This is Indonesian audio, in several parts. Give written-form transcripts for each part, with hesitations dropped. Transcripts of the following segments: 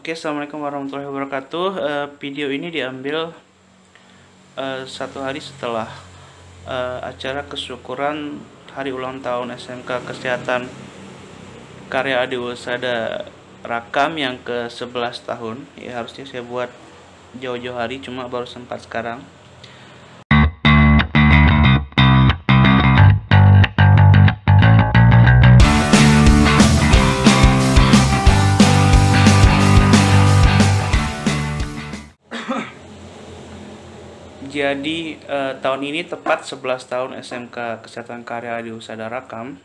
Oke, assalamualaikum warahmatullahi wabarakatuh. Video ini diambil satu hari setelah acara kesyukuran hari ulang tahun SMK Kesehatan Karya Adi Husada Rakam yang ke-11 tahun. Ya, harusnya saya buat jauh-jauh hari, cuma baru sempat sekarang. Jadi tahun ini tepat 11 tahun SMK Kesehatan Karya Adi Husada Rakam,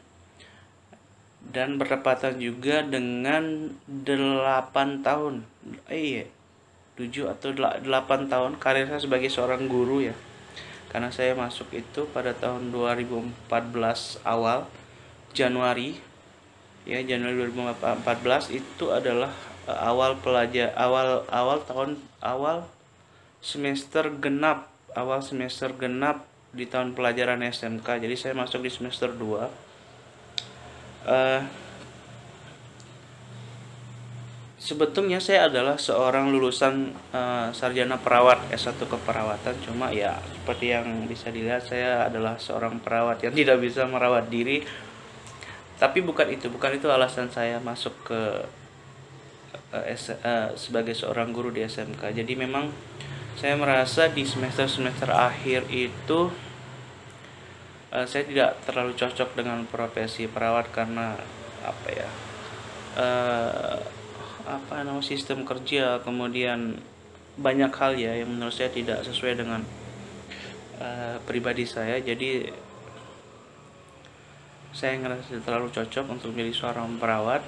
dan bertepatan juga dengan 8 tahun 7 atau 8 tahun karir saya sebagai seorang guru ya. Karena saya masuk itu pada tahun 2014 awal Januari ya, Januari 2014 itu adalah awal semester genap di tahun pelajaran SMK. Jadi saya masuk di semester 2. Sebetulnya saya adalah seorang lulusan sarjana perawat S1 keperawatan, cuma ya seperti yang bisa dilihat saya adalah seorang perawat yang tidak bisa merawat diri. Tapi bukan itu alasan saya masuk ke sebagai seorang guru di SMK. Jadi memang saya merasa di semester akhir itu saya tidak terlalu cocok dengan profesi perawat karena sistem kerja, kemudian banyak hal ya yang menurut saya tidak sesuai dengan pribadi saya. Jadi saya ngerasa terlalu cocok untuk menjadi seorang perawat.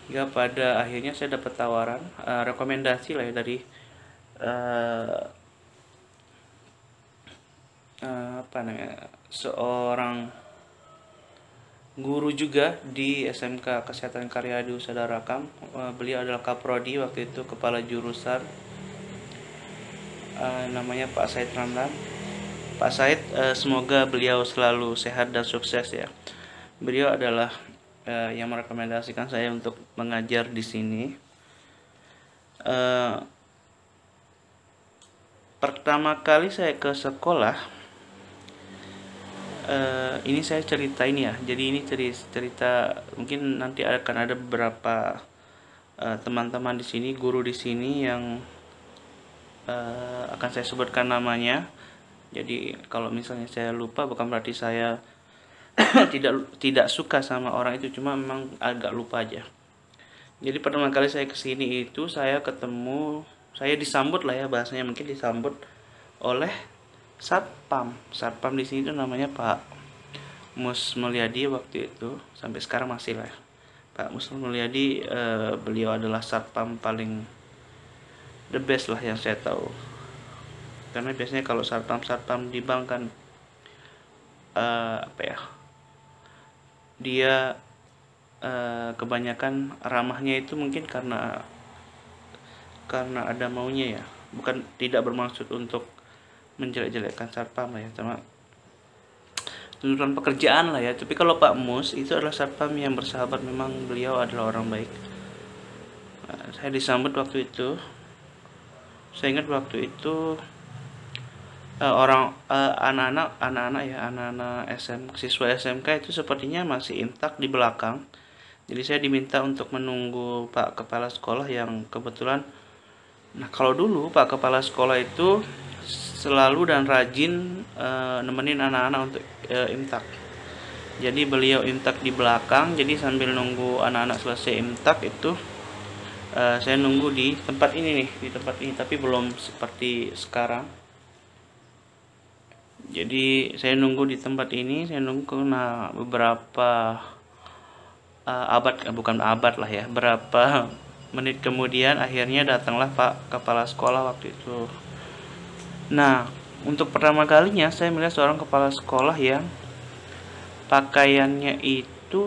Hingga pada akhirnya saya dapat tawaran rekomendasi lah ya dari seorang guru juga di SMK Kesehatan Karya Adi Husada Rakam. Beliau adalah Kaprodi waktu itu, kepala jurusan, namanya Pak Said Ramdan. Pak Said, semoga beliau selalu sehat dan sukses ya. Beliau adalah yang merekomendasikan saya untuk mengajar di sini. Pertama kali saya ke sekolah, ini saya ceritain ya. Jadi ini cerita mungkin nanti akan ada beberapa teman-teman di sini, guru di sini yang akan saya sebutkan namanya. Jadi kalau misalnya saya lupa bukan berarti saya tidak suka sama orang itu, cuma memang agak lupa aja. Jadi pertama kali saya kesini itu saya disambut lah ya, bahasanya mungkin disambut oleh satpam. Satpam di sini itu namanya Pak Mus Mulyadi waktu itu, sampai sekarang masih lah. Pak Mus Mulyadi, beliau adalah satpam paling the best lah yang saya tahu. Karena biasanya kalau satpam di bank kan dia kebanyakan ramahnya itu mungkin karena ada maunya ya, bukan tidak bermaksud untuk menjelek-jelekkan satpam lah ya, sama tuntutan pekerjaan lah ya. Tapi kalau Pak Mus itu adalah satpam yang bersahabat, memang beliau adalah orang baik. Saya disambut waktu itu, saya ingat waktu itu anak-anak siswa SMK itu sepertinya masih intak di belakang. Jadi saya diminta untuk menunggu Pak Kepala Sekolah yang kebetulan, kalau dulu Pak Kepala Sekolah itu selalu dan rajin nemenin anak-anak untuk imtak. Jadi beliau imtak di belakang, jadi sambil nunggu anak-anak selesai imtak itu saya nunggu di tempat ini, tapi belum seperti sekarang. Jadi saya nunggu di tempat ini, beberapa berapa menit kemudian akhirnya datanglah Pak Kepala Sekolah waktu itu. Nah, untuk pertama kalinya saya melihat seorang kepala sekolah yang pakaiannya itu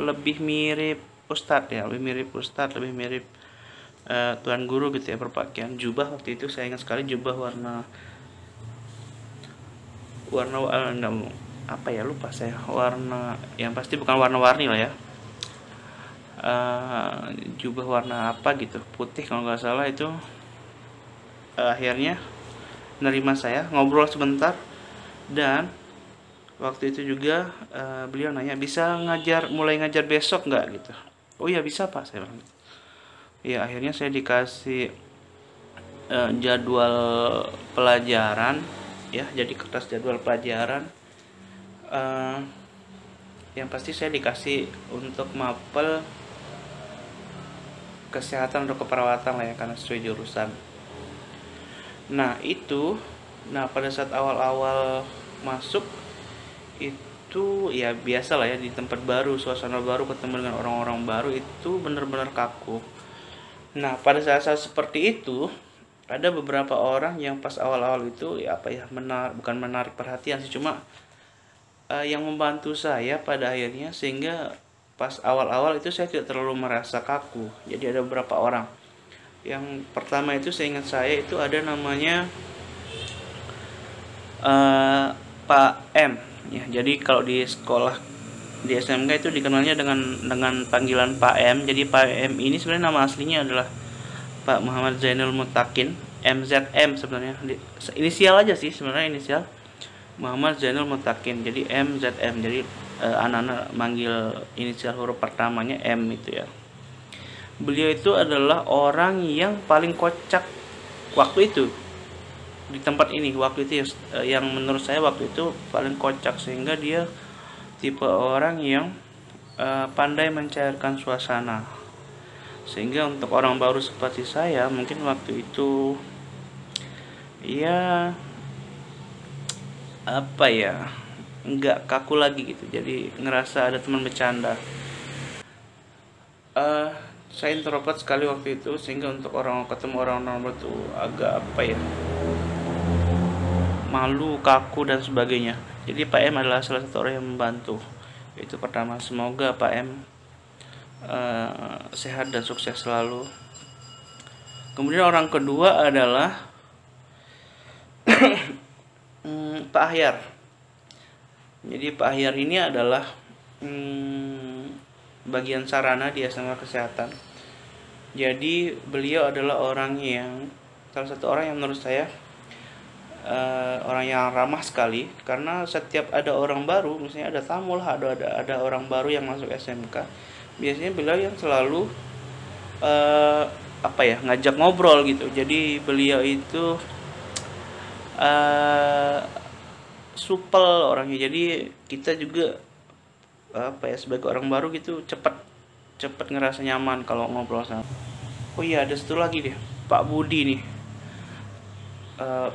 lebih mirip ustadz ya, lebih mirip tuan guru gitu ya, berpakaian jubah. Waktu itu saya ingat sekali, jubah warna lupa saya, warna yang pasti bukan warna-warni lah ya, jubah warna apa gitu, putih kalau nggak salah itu. Akhirnya nerima saya, ngobrol sebentar, dan waktu itu juga beliau nanya, bisa mulai ngajar besok nggak gitu. Oh iya bisa Pak, saya bilang. Ya akhirnya saya dikasih jadwal pelajaran, ya, jadi kertas jadwal pelajaran. Yang pasti saya dikasih untuk mapel kesehatan atau keperawatan lah ya, karena sesuai jurusan. Nah pada saat awal-awal masuk itu ya biasa lah ya, di tempat baru, suasana baru, ketemu dengan orang-orang baru, itu benar-benar kaku. Nah pada saat-saat seperti itu ada beberapa orang yang pas awal-awal itu ya apa ya, bukan menarik perhatian sih, cuma yang membantu saya pada akhirnya, sehingga pas awal-awal itu saya tidak terlalu merasa kaku. Jadi ada beberapa orang. Yang pertama itu seingat saya itu ada namanya Pak M ya. Jadi kalau di sekolah di SMK itu dikenalnya dengan panggilan Pak M. Jadi Pak M ini sebenarnya nama aslinya adalah Pak Muhammad Zainul Mutakin, MZM sebenarnya. Inisial aja sih sebenarnya, inisial Muhammad Zainul Mutakin. Jadi MZM. Jadi anak-anak manggil inisial huruf pertamanya M itu ya. Beliau itu adalah orang yang paling kocak waktu itu di tempat ini. Waktu itu yang menurut saya waktu itu paling kocak, sehingga dia tipe orang yang pandai mencairkan suasana. Sehingga untuk orang baru seperti saya mungkin waktu itu ya apa ya, nggak kaku lagi gitu. Jadi ngerasa ada teman bercanda. Saya introvert sekali waktu itu, sehingga untuk ketemu orang-orang baru tuh agak apa ya, malu, kaku dan sebagainya. Jadi Pak M adalah salah satu orang yang membantu. Itu pertama. Semoga Pak M sehat dan sukses selalu. Kemudian orang kedua adalah Pak Ahyar. Jadi Pak Ahyar ini adalah bagian sarana di SMK Kesehatan. Jadi beliau adalah salah satu orang yang menurut saya orang yang ramah sekali, karena setiap ada orang baru, misalnya ada tamu lah, ada orang baru yang masuk SMK, biasanya beliau yang selalu ngajak ngobrol gitu. Jadi beliau itu supel orangnya, jadi kita juga sebagai orang baru gitu cepet ngerasa nyaman kalau ngobrol sama. Oh iya, ada satu lagi deh, Pak Budi nih.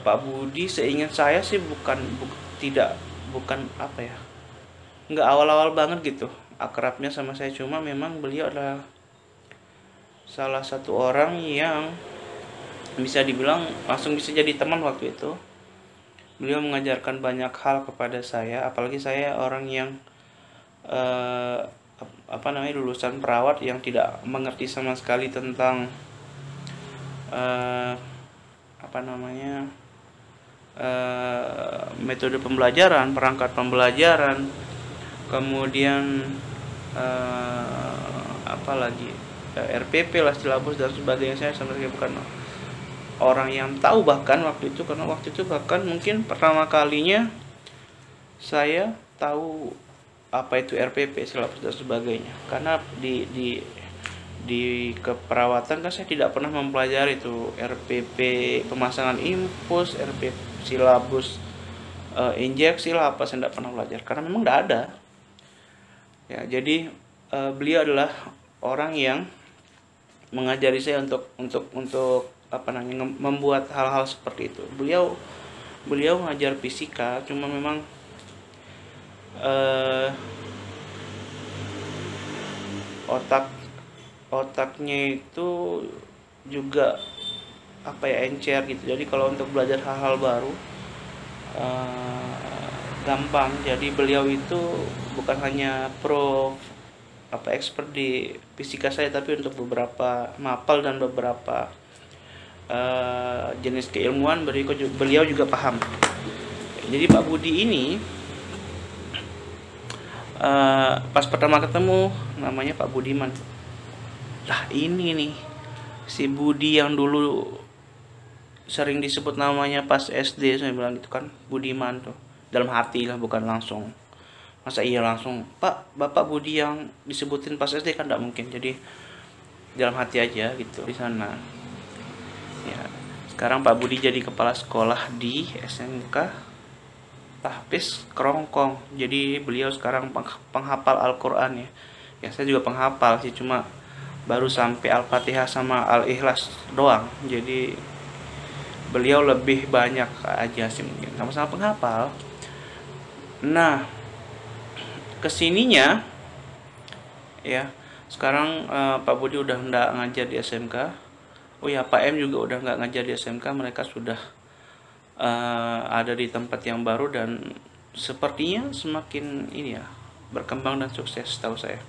Pak Budi seingat saya sih bukan nggak awal-awal banget gitu akrabnya sama saya, cuma memang beliau adalah salah satu orang yang bisa dibilang langsung bisa jadi teman waktu itu. Beliau mengajarkan banyak hal kepada saya, apalagi saya orang yang lulusan perawat yang tidak mengerti sama sekali tentang metode pembelajaran, perangkat pembelajaran, kemudian RPP lah, silabus dan sebagainya. Saya sama sekali bukan orang yang tahu bahkan waktu itu, karena waktu itu bahkan mungkin pertama kalinya saya tahu apa itu RPP, silabus dan sebagainya, karena di keperawatan kan saya tidak pernah mempelajari itu RPP pemasangan infus, RPP silabus injeksi lah, apa saya tidak pernah belajar karena memang tidak ada ya. Jadi beliau adalah orang yang mengajari saya untuk membuat hal-hal seperti itu. Beliau mengajar fisika, cuma memang otaknya itu juga encer gitu. Jadi kalau untuk belajar hal-hal baru gampang. Jadi beliau itu bukan hanya expert di fisika saya, tapi untuk beberapa mapel dan beberapa jenis keilmuan beliau juga paham. Jadi Pak Budi ini pas pertama ketemu namanya Pak Budiman. Lah ini nih, si Budi yang dulu sering disebut namanya pas SD, saya bilang gitu kan, Budiman tuh. Dalam hati lah, bukan langsung. Masa iya langsung, Pak, Bapak Budi yang disebutin pas SD, kan tidak mungkin. Jadi dalam hati aja gitu di sana. Ya, sekarang Pak Budi jadi kepala sekolah di SMK Tahfiz Kerongkong. Jadi beliau sekarang penghafal Al-Quran ya. Ya saya juga penghafal sih, cuma baru sampai Al-Fatihah sama Al-Ikhlas doang. Jadi beliau lebih banyak aja sih, mungkin sama-sama penghafal. Nah, kesininya ya sekarang Pak Budi udah nggak ngajar di SMK. Oh ya, Pak M juga udah nggak ngajar di SMK. Mereka sudah ada di tempat yang baru dan sepertinya semakin ini ya, berkembang dan sukses tahu saya.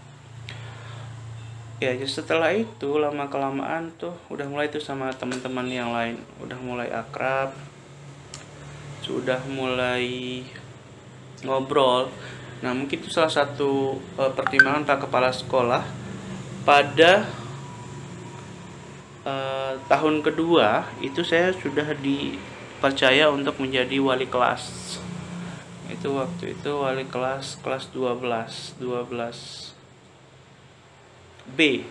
Ya setelah itu lama kelamaan tuh udah mulai tuh sama teman-teman yang lain, udah mulai akrab, sudah mulai ngobrol. Nah mungkin itu salah satu pertimbangan Pak Kepala Sekolah pada tahun kedua itu saya sudah dipercaya untuk menjadi wali kelas. Itu waktu itu wali kelas 12 B.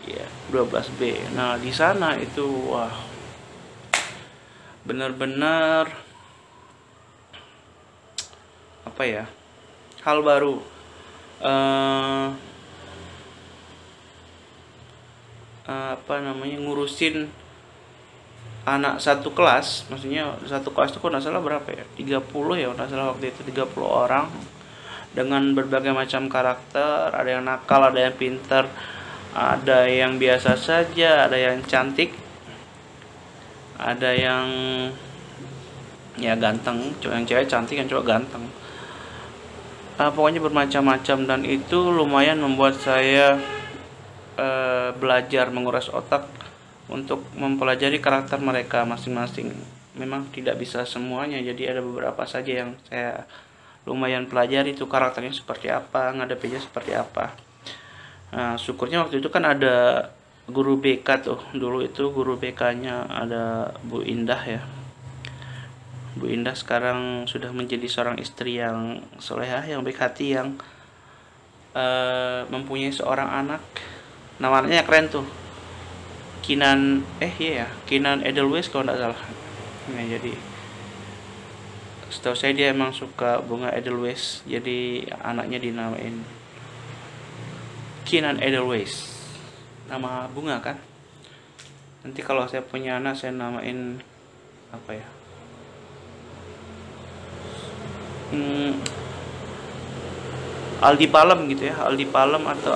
Ya, 12B. Nah, di sana itu wah benar-benar apa ya? Hal baru. Apa namanya, ngurusin anak satu kelas, maksudnya satu kelas itu kok nggak salah berapa ya, 30 ya nggak salah waktu itu, 30 orang dengan berbagai macam karakter. Ada yang nakal, ada yang pintar, ada yang biasa saja, ada yang cantik, ada yang ya ganteng, yang cewek cantik, yang cowok ganteng. Pokoknya bermacam-macam, dan itu lumayan membuat saya belajar menguras otak untuk mempelajari karakter mereka masing-masing. Memang tidak bisa semuanya, jadi ada beberapa saja yang saya lumayan pelajari itu karakternya seperti apa, ngadepinya seperti apa. Nah, syukurnya waktu itu kan ada guru BK tuh. Dulu itu guru BK-nya ada Bu Indah ya. Bu Indah sekarang sudah menjadi seorang istri yang solehah, yang baik hati, yang mempunyai seorang anak. Namanya keren tuh, Kinan Kinan Edelweiss kalau tidak salah. Nah, jadi setahu saya dia emang suka bunga Edelweiss, jadi anaknya dinamain Kinan Edelweiss, nama bunga kan. Nanti kalau saya punya anak saya namain apa ya, Aldi Palem gitu ya, Aldi Palem atau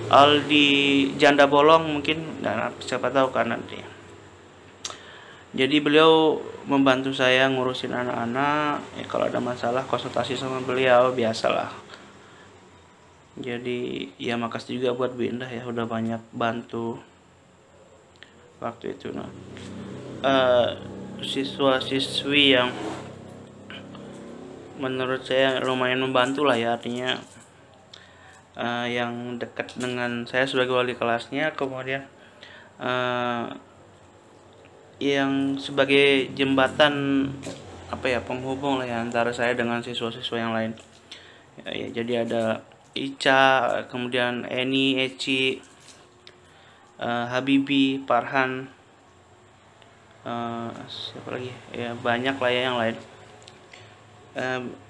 Aldi Janda Bolong mungkin, dan siapa tahu kan nanti. Jadi beliau membantu saya ngurusin anak-anak ya, kalau ada masalah konsultasi sama beliau, biasalah. Jadi ya makasih juga buat Bu Indah ya, udah banyak bantu waktu itu. Nah, siswa-siswi yang menurut saya lumayan membantu lah ya, artinya yang dekat dengan saya sebagai wali kelasnya, kemudian yang sebagai jembatan apa ya, penghubung lah ya antara saya dengan siswa-siswa yang lain ya, jadi ada Ica, kemudian Eni, Eci, Habibi, Farhan, siapa lagi ya, banyak lah ya yang lain.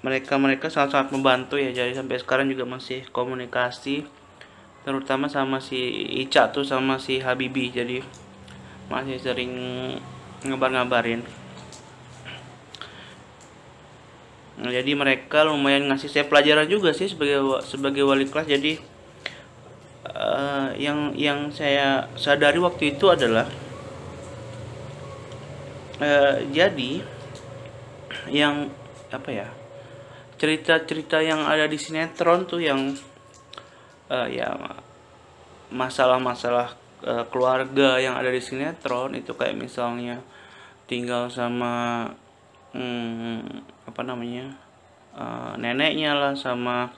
Mereka sangat-sangat membantu ya, jadi sampai sekarang juga masih komunikasi, terutama sama si Ica tuh sama si Habibi, jadi masih sering ngabarin. Nah, jadi mereka lumayan ngasih saya pelajaran juga sih sebagai wali kelas. Jadi yang saya sadari waktu itu adalah jadi yang apa ya, cerita-cerita yang ada di sinetron tuh, yang ya masalah-masalah keluarga yang ada di sinetron itu, kayak misalnya tinggal sama apa namanya, neneknya lah, sama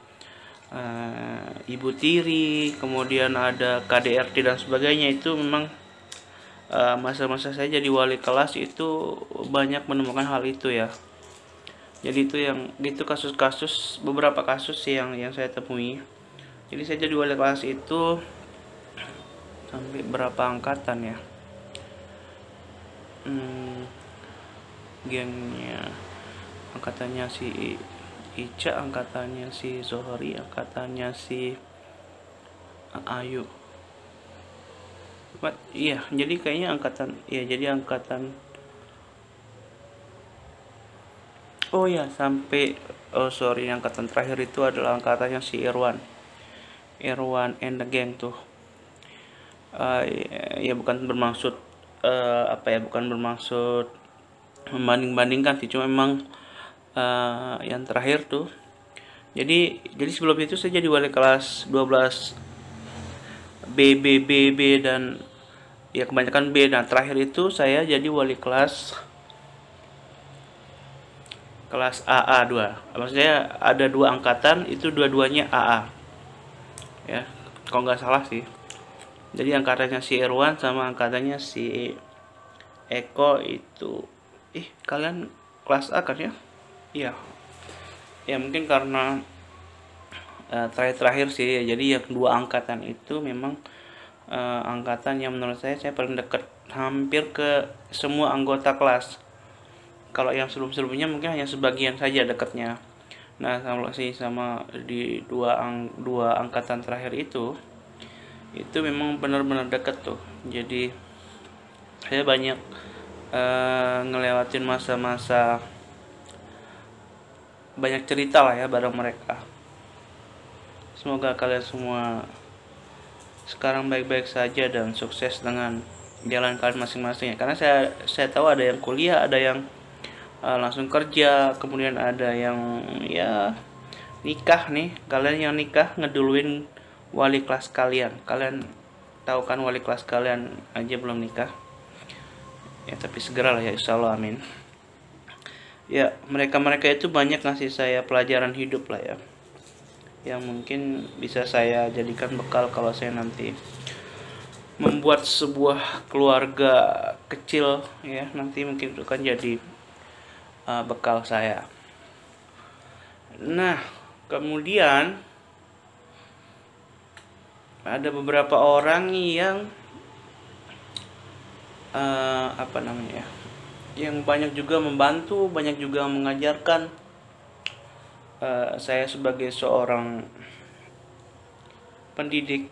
ibu tiri, kemudian ada KDRT dan sebagainya. Itu memang masa-masa saya jadi wali kelas itu banyak menemukan hal itu ya. Jadi itu yang gitu kasus-kasus, beberapa kasus sih yang saya temui. Jadi saya jadi wali kelas itu sampai berapa angkatan ya? Gengnya angkatannya si Ica, angkatannya si Zohri, angkatannya si Ayu. Iya, jadi kayaknya angkatan, ya jadi angkatan. Oh ya, sampai sorry, angkatan terakhir itu adalah angkatannya si Irwan and the gang tuh. Ya bukan bermaksud bukan bermaksud membanding-bandingkan sih, cuma memang yang terakhir tuh. Jadi sebelum itu saya jadi wali kelas 12 B dan ya kebanyakan B. Nah, terakhir itu saya jadi wali kelas AA 2. Maksudnya ada 2 angkatan, itu dua-duanya AA. Ya, kalau nggak salah sih. Jadi angkatannya si Irwan sama angkatannya si Eko itu kalian kelas A kan ya? Iya. Ya mungkin karena terakhir sih ya. Jadi yang 2 angkatan itu memang angkatan yang menurut saya paling dekat hampir ke semua anggota kelas. Kalau yang sebelum-sebelumnya mungkin hanya sebagian saja dekatnya. Nah, kalau sih sama di dua angkatan terakhir itu memang benar-benar dekat tuh. Jadi saya banyak ngelewatin masa-masa, banyak cerita lah ya bareng mereka. Semoga kalian semua sekarang baik-baik saja dan sukses dengan jalan kalian masing-masing ya. Karena saya tahu ada yang kuliah, ada yang langsung kerja, kemudian ada yang ya nikah nih. Kalian yang nikah ngeduluin wali kelas kalian. Kalian tahu kan wali kelas kalian aja belum nikah. Ya tapi segera lah ya, insyaallah, amin. Ya mereka itu banyak ngasih saya pelajaran hidup lah ya, yang mungkin bisa saya jadikan bekal kalau saya nanti membuat sebuah keluarga kecil ya. Nanti mungkin itu kan jadi bekal saya. Nah, kemudian ada beberapa orang yang yang banyak juga membantu, banyak juga mengajarkan saya sebagai seorang pendidik,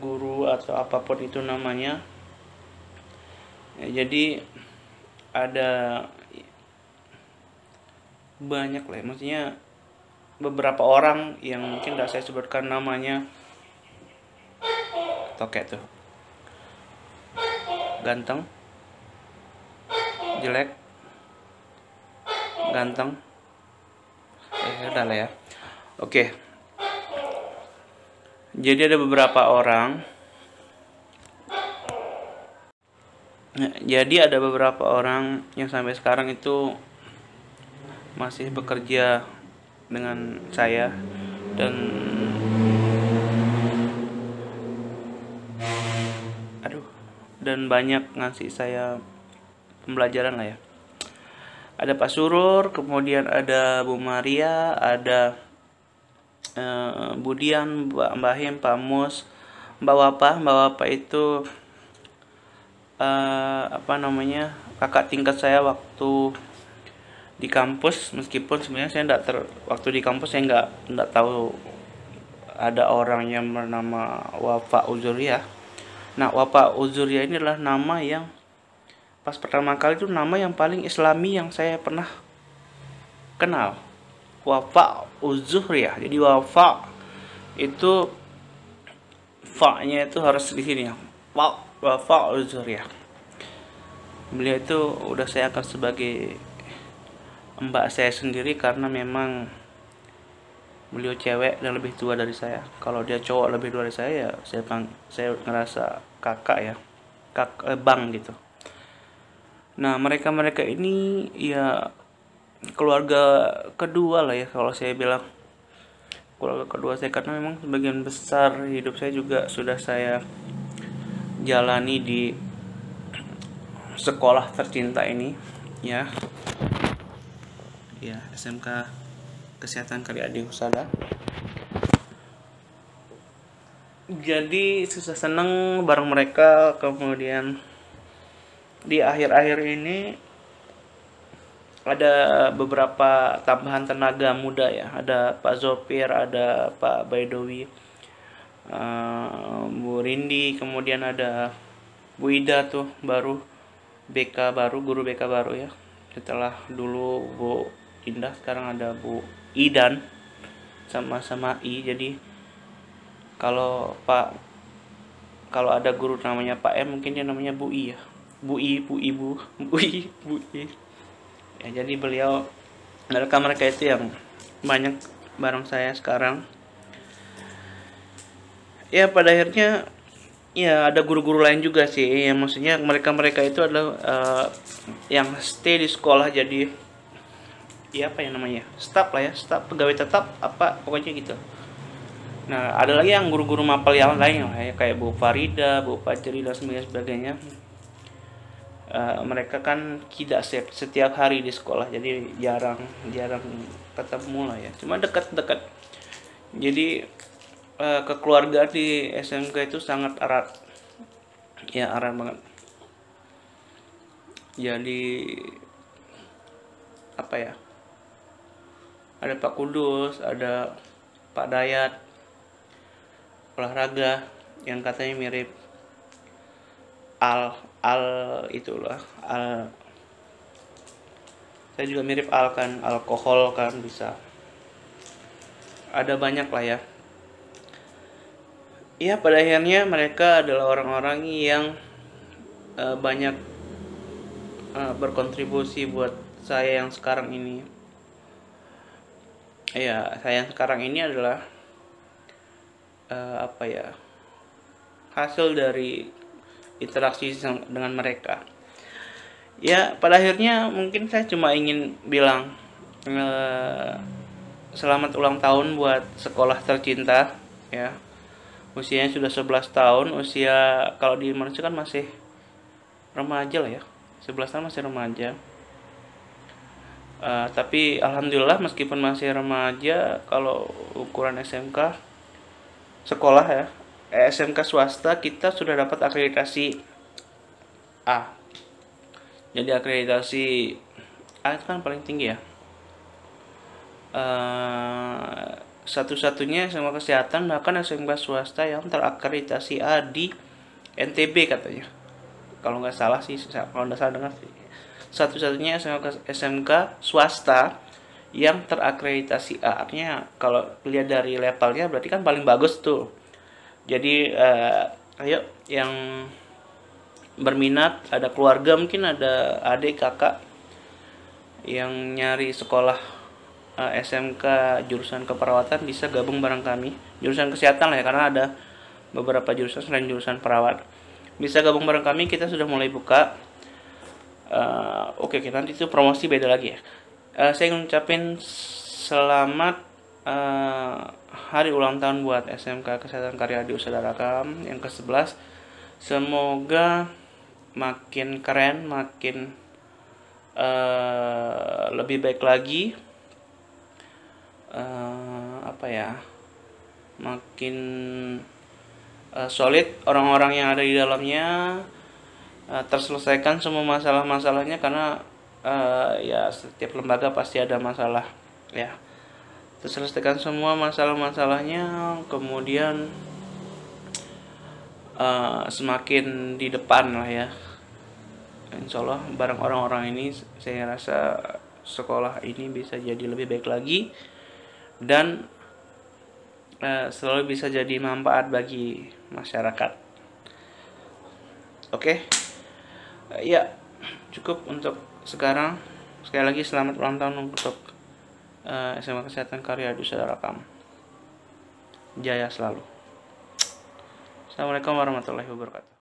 guru atau apapun itu namanya. Jadi ada banyak lah, maksudnya beberapa orang yang mungkin tidak saya sebutkan namanya. Tokek tuh ganteng, jelek, ganteng, udah lah ya. Oke. Jadi ada beberapa orang. Jadi ada beberapa orang yang sampai sekarang itu masih bekerja dengan saya dan banyak ngasih saya pembelajaran lah ya. Ada Pak Surur, kemudian ada Bu Maria, ada Budian, Mbak Him, Pak Mus, Mbak Wapa itu kakak tingkat saya waktu di kampus. Meskipun sebenarnya saya waktu di kampus saya nggak tahu ada orang yang bernama Wafa Uzuria. Nah, Wafa Uzuria ini adalah nama yang pas pertama kali itu nama yang paling islami yang saya pernah kenal. Wafa Uzuria. Jadi Wafa itu fa-nya itu harus di sini ya. Wafa Uzuria. Beliau itu udah saya anggap sebagai mbak saya sendiri karena memang beliau cewek dan lebih tua dari saya. Kalau dia cowok lebih tua dari saya ya saya ngerasa kakak ya, bang gitu. Nah, mereka ini ya keluarga kedua lah ya kalau saya bilang. keluarga kedua saya, karena memang sebagian besar hidup saya juga sudah saya jalani di sekolah tercinta ini, ya SMK Kesehatan Karya Adi Husada. Jadi susah seneng bareng mereka. Kemudian di akhir-akhir ini ada beberapa tambahan tenaga muda ya. Ada Pak Zopir, ada Pak Baidowi, Bu Rindi, kemudian ada Bu Ida tuh baru BK baru, guru BK baru ya. Setelah dulu Bu Indah, sekarang ada Bu Idan sama-sama I. Jadi kalau ada guru namanya Pak M, mungkin dia namanya Bu I ya. Bu I, Bu Ibu, Bu I, Bu I. Ya, jadi mereka itu yang banyak bareng saya sekarang. Ya pada akhirnya ya ada guru-guru lain juga sih. Ya maksudnya mereka itu adalah yang stay di sekolah, jadi ya apa ya namanya? Staff lah ya, staff pegawai tetap apa pokoknya gitu. Nah, ada lagi yang guru-guru mapel yang lain lah ya, kayak Bu Farida, Bu Fajri dan sebagainya. Mereka kan tidak setiap hari di sekolah, jadi jarang ketemu lah ya. Cuma dekat-dekat. Jadi kekeluargaan di SMK itu sangat erat. Ya, erat banget. Jadi apa ya? Ada Pak Kudus, ada Pak Dayat, olahraga yang katanya mirip itulah saya juga mirip kan, alkohol kan bisa. Ada banyak lah ya. Ya pada akhirnya mereka adalah orang-orang yang banyak berkontribusi buat saya yang sekarang ini. Ya, saya yang sekarang ini adalah hasil dari interaksi dengan mereka. Ya pada akhirnya mungkin saya cuma ingin bilang selamat ulang tahun buat sekolah tercinta ya. Usianya sudah 11 tahun. Usia kalau di Indonesia kan masih remaja lah ya, 11 tahun masih remaja. Tapi alhamdulillah meskipun masih remaja, kalau ukuran SMK sekolah ya, SMK swasta kita sudah dapat akreditasi A. Jadi akreditasi A itu kan paling tinggi ya. Satu-satunya SMK kesehatan, bahkan SMK swasta yang terakreditasi A di NTB katanya. Kalau nggak salah sih, kalau nggak salah dengar sih. Satu-satunya SMK swasta yang terakreditasi A. Artinya kalau lihat dari levelnya berarti kan paling bagus tuh. Jadi ayo yang berminat, ada keluarga mungkin, ada adik kakak yang nyari sekolah SMK jurusan keperawatan, bisa gabung bareng kami. Jurusan kesehatan lah ya, karena ada beberapa jurusan selain jurusan perawat. Bisa gabung bareng kami, kita sudah mulai buka. Oke, nanti itu promosi beda lagi ya. Saya ingin ngucapin selamat hari ulang tahun buat SMK Kesehatan Karya Adi Husada Rakam yang ke-11. Semoga makin keren, makin lebih baik lagi, makin solid orang-orang yang ada di dalamnya, terselesaikan semua masalah-masalahnya, karena ya setiap lembaga pasti ada masalah ya. Terselesaikan semua masalah-masalahnya, kemudian semakin di depan lah ya. Insya Allah bareng orang-orang ini saya rasa sekolah ini bisa jadi lebih baik lagi, dan selalu bisa jadi manfaat bagi masyarakat. Oke. Ya cukup untuk sekarang. Sekali lagi selamat ulang tahun untuk SMK Kesehatan Karya Adi Husada Rakam. Jaya selalu. Assalamualaikum warahmatullahi wabarakatuh.